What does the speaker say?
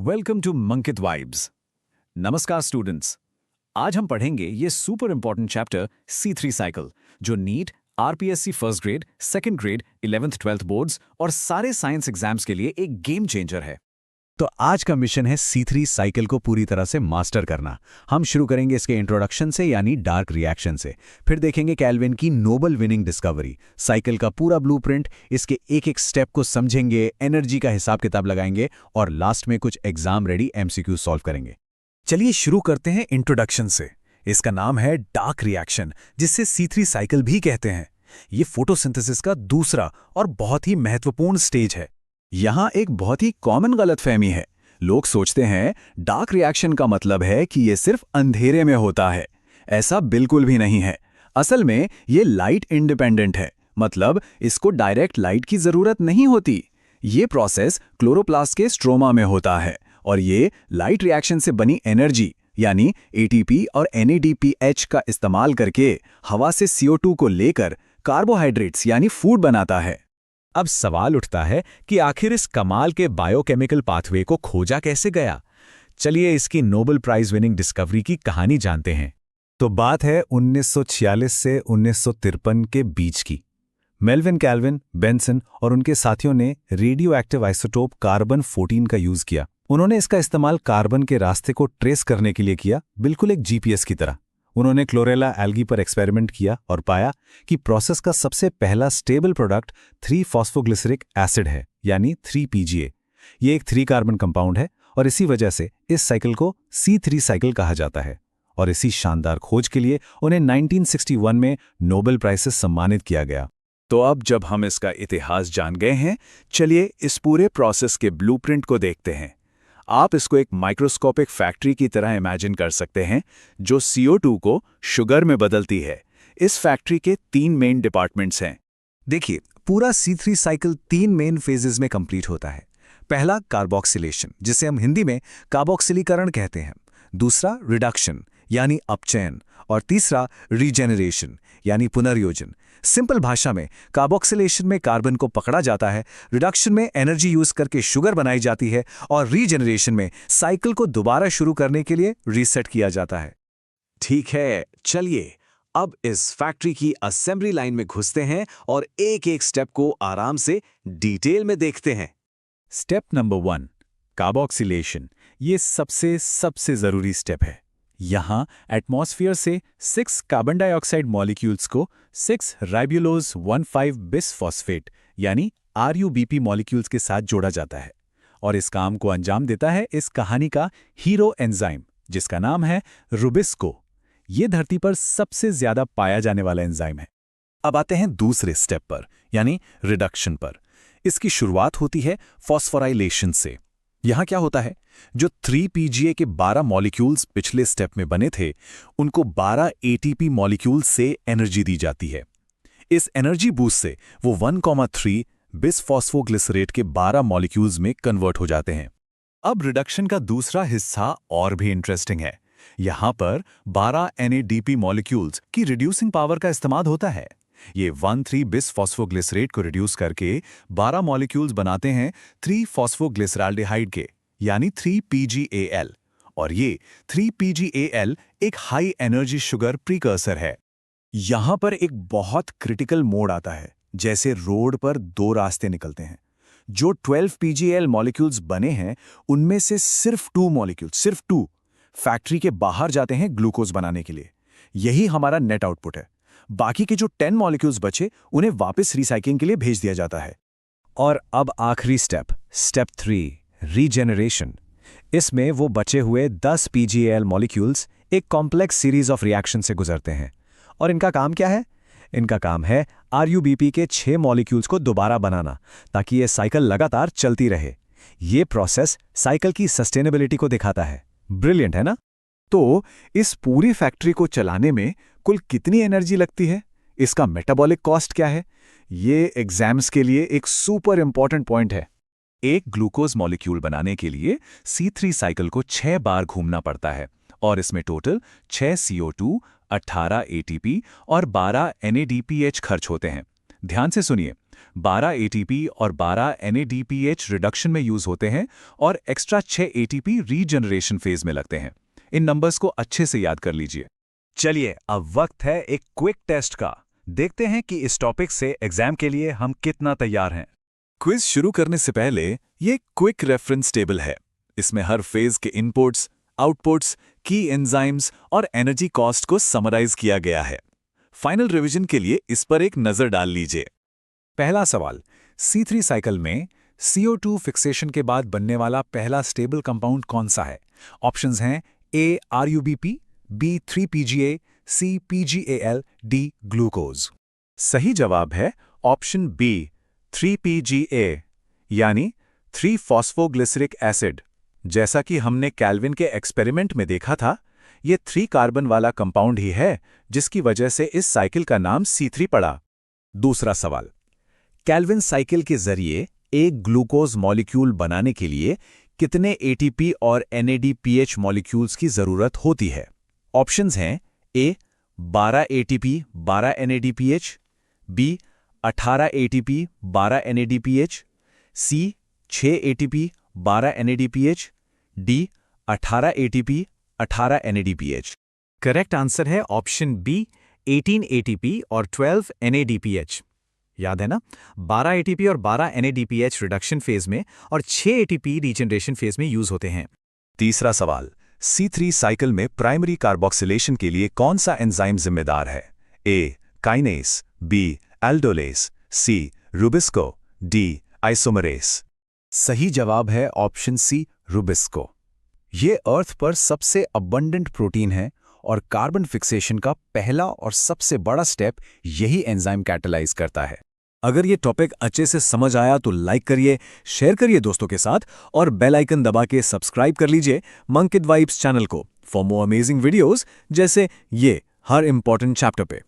Welcome to Mankit vibes. नमस्कार students. आज हम पढ़ेंगे ये super important chapter C3 cycle, जो NEET, RPSC first grade, second grade, 11th 12th boards और सारे साइंस एग्जाम्स के लिए एक गेम चेंजर है। तो आज का मिशन है C3 साइकिल को पूरी तरह से मास्टर करना। हम शुरू करेंगे इसके इंट्रोडक्शन से, यानी डार्क रिएक्शन से। फिर देखेंगे कैल्विन की नोबल विनिंग डिस्कवरी, साइकिल का पूरा ब्लूप्रिंट, इसके एक एक स्टेप को समझेंगे, एनर्जी का हिसाब किताब लगाएंगे और लास्ट में कुछ एग्जाम रेडी MCQ सॉल्व करेंगे। चलिए शुरू करते हैं इंट्रोडक्शन से। इसका नाम है डार्क रिएक्शन, जिससे C3 साइकिल भी कहते हैं। ये फोटोसिंथेसिस का दूसरा और बहुत ही महत्वपूर्ण स्टेज है। यहाँ एक बहुत ही कॉमन गलतफहमी है। लोग सोचते हैं डार्क रिएक्शन का मतलब है कि ये सिर्फ अंधेरे में होता है। ऐसा बिल्कुल भी नहीं है। असल में ये लाइट इंडिपेंडेंट है, मतलब इसको डायरेक्ट लाइट की जरूरत नहीं होती। ये प्रोसेस क्लोरोप्लास्ट के स्ट्रोमा में होता है और ये लाइट रिएक्शन से बनी एनर्जी यानी ATP और NADPH का इस्तेमाल करके हवा से CO2 को लेकर कार्बोहाइड्रेट्स यानी फूड बनाता है। अब सवाल उठता है कि आखिर इस कमाल के बायोकेमिकल पाथवे को खोजा कैसे गया। चलिए इसकी नोबेल प्राइज विनिंग डिस्कवरी की कहानी जानते हैं। तो बात है 1946 से 1953 के बीच की। मेल्विन कैल्विन, बेंसन और उनके साथियों ने रेडियो एक्टिव आइसोटोप कार्बन 14 का यूज किया। उन्होंने इसका इस्तेमाल कार्बन के रास्ते को ट्रेस करने के लिए किया, बिल्कुल एक GPS की तरह। उन्होंने क्लोरेला एल्गी पर एक्सपेरिमेंट किया और पाया कि प्रोसेस का सबसे पहला स्टेबल प्रोडक्ट 3-फॉस्फोग्लिसरिक एसिड है, यानी 3PGA। ये एक 3 कार्बन कंपाउंड है और इसी वजह से इस साइकिल को C3 साइकिल कहा जाता है। और इसी शानदार खोज के लिए उन्हें 1961 में नोबेल प्राइज से सम्मानित किया गया। तो अब जब हम इसका इतिहास जान गए हैं, चलिए इस पूरे प्रोसेस के ब्लूप्रिंट को देखते हैं। आप इसको एक माइक्रोस्कोपिक फैक्ट्री की तरह इमेजिन कर सकते हैं, जो CO2 को शुगर में बदलती है। इस फैक्ट्री के 3 मेन डिपार्टमेंट्स हैं। देखिए, पूरा C3 साइकिल 3 मेन फेजेस में कंप्लीट होता है। पहला कार्बोक्सिलेशन, जिसे हम हिंदी में कार्बोक्सिलीकरण कहते हैं। दूसरा रिडक्शन यानी अपचयन और तीसरा रीजेनरेशन यानी पुनर्योजन। सिंपल भाषा में कार्बोक्सिलेशन में कार्बन को पकड़ा जाता है, रिडक्शन में एनर्जी यूज करके शुगर बनाई जाती है और रीजेनरेशन में साइकिल को दोबारा शुरू करने के लिए रीसेट किया जाता है। ठीक है, चलिए अब इस फैक्ट्री की असेंबली लाइन में घुसते हैं और एक एक स्टेप को आराम से डिटेल में देखते हैं। Step number 1, carboxylation. ये सबसे जरूरी स्टेप है। यहाँ एटमॉस्फेयर से 6 कार्बन डाइऑक्साइड मॉलिक्यूल्स को 6 राइबुलोज 1,5 बिसफॉस्फेट यानी RUBP मॉलिक्यूल्स के साथ जोड़ा जाता है और इस काम को अंजाम देता है इस कहानी का हीरो एंजाइम, जिसका नाम है रुबिस्को। ये धरती पर सबसे ज्यादा पाया जाने वाला एंजाइम है। अब आते हैं दूसरे स्टेप पर, यानी रिडक्शन पर। इसकी शुरुआत होती है फॉस्फोराइलेशन से। यहां क्या होता है, जो 3PGA के 12 मॉलिक्यूल्स पिछले स्टेप में बने थे, उनको 12 ATP मॉलिक्यूल्स से एनर्जी दी जाती है। इस एनर्जी बूस्ट से वो 1,3 बिसफॉस्फोग्लिसरेट के 12 मॉलिक्यूल्स में कन्वर्ट हो जाते हैं। अब रिडक्शन का दूसरा हिस्सा और भी इंटरेस्टिंग है। यहां पर 12 NADP मॉलिक्यूल्स की रिड्यूसिंग पावर का इस्तेमाल होता है। ये 1,3 बिसफॉस्फोग्लिसरेट को रिड्यूस करके 12 मॉलिक्यूल्स बनाते हैं 3-फॉस्फोग्लिसराल्डिहाइड के, यानी 3PGAL। और ये 3PGAL एक हाई एनर्जी शुगर प्रीकर्सर है। यहां पर एक बहुत क्रिटिकल मोड आता है, जैसे रोड पर 2 रास्ते निकलते हैं। जो 12PGAL मॉलिक्यूल्स बने हैं, उनमें से सिर्फ 2 मॉलिक्यूल्स, सिर्फ 2 फैक्ट्री के बाहर जाते हैं ग्लूकोज बनाने के लिए। यही हमारा नेट आउटपुट है। बाकी के जो 10 मॉलिक्यूल्स बचे, उन्हें वापस रिसाइक्लिंग के लिए भेज दिया जाता है। और अब आखिरी स्टेप 3, रीजेनरेशन। इसमें वो बचे हुए 10 PGAL मॉलिक्यूल्स एक कॉम्प्लेक्स सीरीज ऑफ रिएक्शन से गुजरते हैं। और इनका काम क्या है? इनका काम है RUBP के 6 मॉलिक्यूल्स को दोबारा बनाना, ताकि ये साइकिल लगातार चलती रहे। ये प्रोसेस साइकिल की सस्टेनेबिलिटी को दिखाता है। ब्रिलियंट है ना? तो इस पूरी फैक्ट्री को चलाने में कुल कितनी एनर्जी लगती है? इसका मेटाबॉलिक कॉस्ट क्या है? ये एग्जाम्स के लिए एक सुपर इंपॉर्टेंट पॉइंट है। एक ग्लूकोज मॉलिक्यूल बनाने के लिए C3 साइकिल को 6 बार घूमना पड़ता है और इसमें टोटल 6 CO2, 18 ATP और 12 NADPH खर्च होते हैं। ध्यान से सुनिए, 12 ATP और 12 NADPH रिडक्शन में यूज होते हैं और एक्स्ट्रा 6 ATP रीजनरेशन फेज में लगते हैं। इन नंबर्स को अच्छे से याद कर लीजिए। चलिए अब वक्त है एक क्विक टेस्ट का। देखते हैं कि इस टॉपिक से एग्जाम के लिए हम कितना तैयार हैं। क्विज शुरू करने से पहले ये क्विक रेफरेंस टेबल है। इसमें हर फेज के इनपुट्स, आउटपुट्स, की एंजाइम्स और एनर्जी कॉस्ट को समराइज किया गया है। फाइनल रिवीजन के लिए इस पर एक नजर डाल लीजिए। पहला सवाल, C3 साइकिल में CO2 फिक्सेशन के बाद बनने वाला पहला स्टेबल कंपाउंड कौन सा है? ऑप्शंस हैं A RUBP, B 3PGA, C PGAL, D glucose. सही जवाब है ऑप्शन बी 3PGA यानी 3-फॉस्फोग्लिसरिक एसिड। जैसा कि हमने कैल्विन के एक्सपेरिमेंट में देखा था, ये 3 कार्बन वाला कंपाउंड ही है जिसकी वजह से इस साइकिल का नाम C3 पड़ा। दूसरा सवाल, कैल्विन साइकिल के जरिए एक ग्लूकोज मॉलिक्यूल बनाने के लिए कितने ATP और NADPH मॉलिक्यूल्स की जरूरत होती है? ऑप्शंस हैं A 12 ATP 12 NADPH, B 18 ATP 12 NADPH, C 6 ATP 12 NADPH, D 18 ATP 18 NADPH। Correct answer है ऑप्शन बी 18 ATP और 12 NADPH। याद है ना, 12 ATP और 12 NADPH रिडक्शन फेज में और 6 ATP रीजनरेशन फेज में यूज होते हैं। तीसरा सवाल, C3 साइकिल में प्राइमरी कार्बोक्सिलेशन के लिए कौन सा एंजाइम जिम्मेदार है? A kinase, B aldolase, C Rubisco, D isomerase. सही जवाब है ऑप्शन सी रुबिस्को। ये अर्थ पर सबसे अबंडेंट प्रोटीन है और कार्बन फिक्सेशन का पहला और सबसे बड़ा स्टेप यही एंजाइम कैटालाइज करता है। अगर ये टॉपिक अच्छे से समझ आया तो लाइक करिए, शेयर करिए दोस्तों के साथ और बेल आइकन दबा के सब्सक्राइब कर लीजिए मंकित वाइब्स चैनल को फॉर मोर अमेजिंग वीडियोस जैसे ये हर इंपॉर्टेंट चैप्टर पे।